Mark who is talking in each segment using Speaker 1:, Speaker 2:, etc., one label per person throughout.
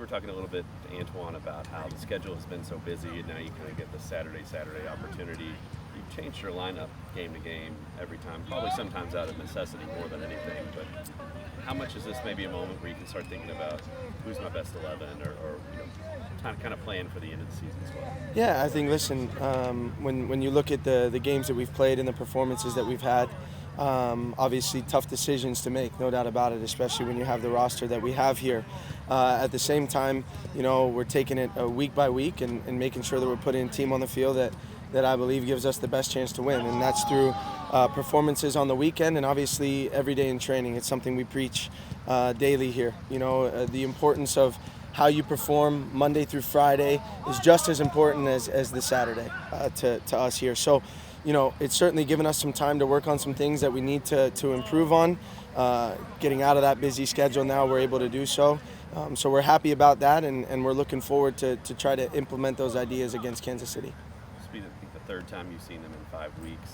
Speaker 1: talking a little bit to Antoine about how the schedule has been so busy, and now you kind of get the Saturday opportunity. You've changed your lineup game to game every time, probably sometimes out of necessity more than anything. But how much is this maybe a moment where you can start thinking about who's my best 11, or kind of playing for the end of the season as well?
Speaker 2: Yeah, I think, listen, when you look at the games that we've played and the performances that we've had, obviously tough decisions to make, no doubt about it, especially when you have the roster that we have here. At the same time, we're taking it week by week and making sure that we're putting a team on the field that I believe gives us the best chance to win, and that's through performances on the weekend and obviously every day in training. It's something we preach daily here. The importance of how you perform Monday through Friday is just as important as the Saturday to us here. So, it's certainly given us some time to work on some things that we need to improve on. Getting out of that busy schedule now, we're able to do so. So we're happy about that, and we're looking forward to try to implement those ideas against Kansas City.
Speaker 1: This will be the third time you've seen them in 5 weeks.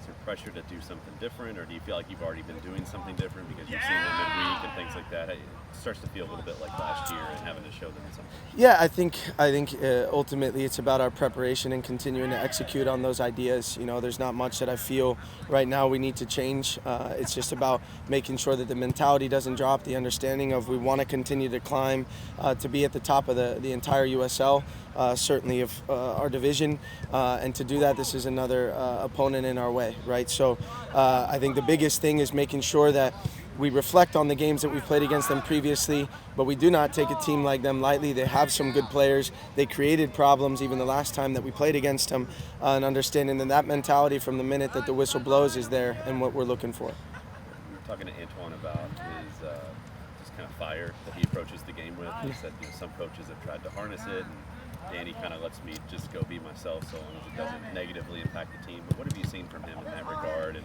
Speaker 1: Is there pressure to do something different, or do you feel like you've already been doing something different because you've seen them midweek and things like that? It starts to feel a little bit like last year and having to show them something.
Speaker 2: Yeah, I think ultimately it's about our preparation and continuing to execute on those ideas. There's not much that I feel right now we need to change. It's just about making sure that the mentality doesn't drop, the understanding of we want to continue to climb, to be at the top of the entire USL, certainly of our division, and to do that, this is another opponent in our way, right? So I think the biggest thing is making sure that we reflect on the games that we've played against them previously, but we do not take a team like them lightly. They have some good players. They created problems even the last time that we played against them, and understanding that mentality from the minute that the whistle blows is there and what we're looking for.
Speaker 1: We were talking to Antoine about his just kind of fire that he approaches the game with. He said some coaches have tried to harness it, and Danny kind of lets me just go be myself so long as it doesn't negatively impact the team. But what have you seen from him in that regard, and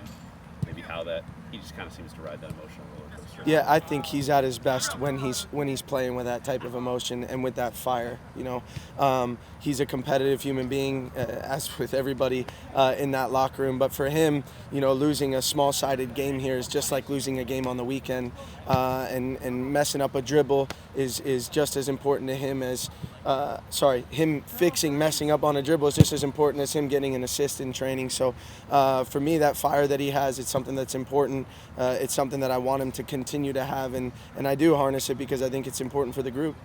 Speaker 1: maybe how that he just kind of seems to ride that emotional roller coaster?
Speaker 2: Yeah, I think he's at his best when he's playing with that type of emotion and with that fire. He's a competitive human being, as with everybody in that locker room. But for him, losing a small-sided game here is just like losing a game on the weekend, and messing up a dribble is just as important to him as him messing up on a dribble is just as important as him getting an assist in training. So for me, that fire that he has, it's something that's important. It's something that I want him to continue to have, and I do harness it because I think it's important for the group.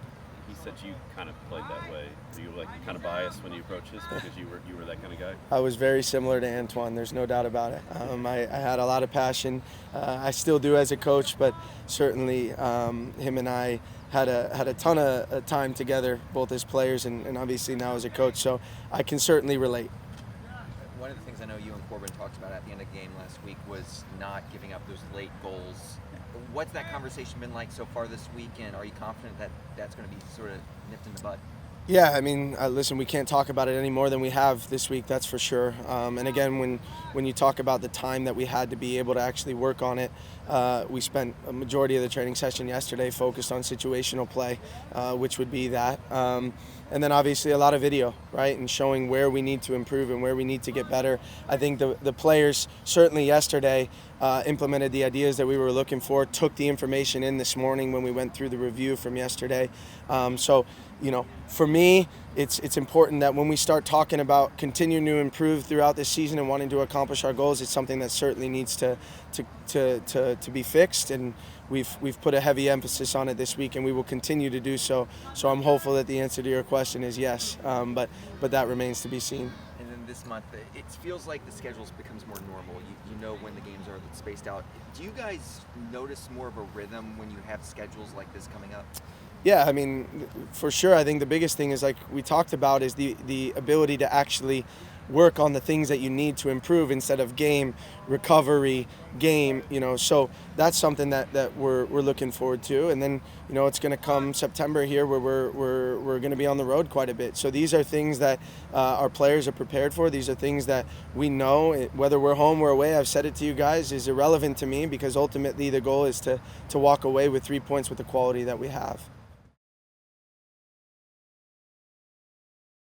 Speaker 1: He said you kind of played that way. Were you kind of biased when you approached this because you were that kind of guy?
Speaker 2: I was very similar to Antoine. There's no doubt about it. I had a lot of passion. I still do as a coach, but certainly him and I had a ton of time together, both as players and obviously now as a coach. So I can certainly relate.
Speaker 3: One of the things I know you and Corbin talked about at the end of the game last week was not giving up those late goals. What's that conversation been like so far this week, and are you confident that that's going to be sort of nipped in the bud?
Speaker 2: Yeah, I mean, listen, we can't talk about it any more than we have this week, that's for sure. And again, when you talk about the time that we had to be able to actually work on it, we spent a majority of the training session yesterday focused on situational play, which would be that. And then obviously a lot of video, right, and showing where we need to improve and where we need to get better. I think the players certainly yesterday implemented the ideas that we were looking for, took the information in this morning when we went through the review from yesterday. So, for me, it's important that when we start talking about continuing to improve throughout this season and wanting to accomplish our goals, it's something that certainly needs to be fixed, and we've put a heavy emphasis on it this week, and we will continue to do so. So I'm hopeful that the answer to your question is yes, but that remains to be seen.
Speaker 3: And then this month, it feels like the schedule becomes more normal. You know when the games are spaced out. Do you guys notice more of a rhythm when you have schedules like this coming up?
Speaker 2: Yeah, I mean, for sure. I think the biggest thing is, like we talked about, is the ability to actually work on the things that you need to improve instead of game recovery, so that's something that we're looking forward to. And then it's going to come September here where we're going to be on the road quite a bit. So these are things that our players are prepared for. These are things that we know, whether we're home or away, I've said it to you guys, is irrelevant to me, because ultimately the goal is to walk away with 3 points with the quality that we have.